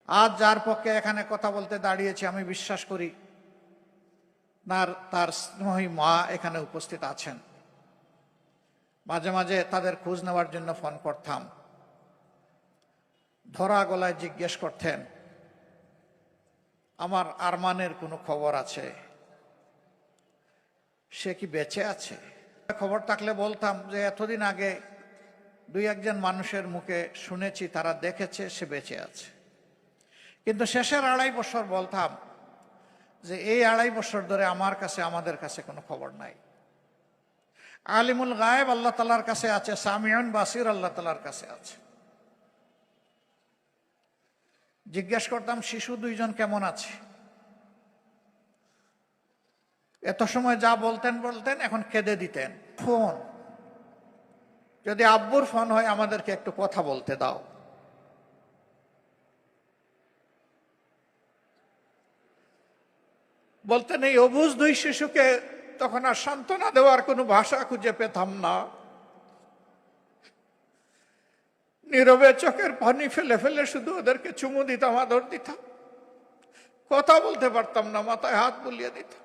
আজ যার পক্ষে এখানে কথা বলতে দাঁড়িয়েছি আমি বিশ্বাস করি তার স্নেহী মা এখানে উপস্থিত আছেন। মাঝে মাঝে তাদের খোঁজ নেওয়ার জন্য ফোন করতাম, ধরা গলায় জিজ্ঞেস করতেন আমার আরমানের কোনো খবর আছে, সে কি বেঁচে আছে। খবর থাকলে বলতাম যে এতদিন আগে দুই একজন মানুষের মুখে শুনেছি তারা দেখেছে সে বেঁচে আছে। কিন্তু শেষের 2.5 বছর বলতাম যে এই 2.5 বছর ধরে আমাদের কাছে কোনো খবর নাই। আলিমুল গায়েব আল্লাহ তাআলার কাছে আছে, সামিউন বাসির আল্লাহ তাআলার কাছে আছে। জিজ্ঞেস করতাম শিশু 2 জন কেমন আছে। এত সময় যা বলতেন এখন কেঁদে দিতেন। ফোন যদি আব্বুর ফোন হয় আমাদেরকে একটু কথা বলতে দাও। বলতেন এই অবুঝ 2 শিশুকে তখন আর সান্ত্বনা দেওয়ার কোনো ভাষা খুঁজে পেতাম না। নীরবে চোখের পানি ফেলে ফেলে শুধু ওদেরকে চুমু দিতাম, আদর দিতাম। কথা বলতে পারতাম না, মাথায় হাত বুলিয়ে দিতাম।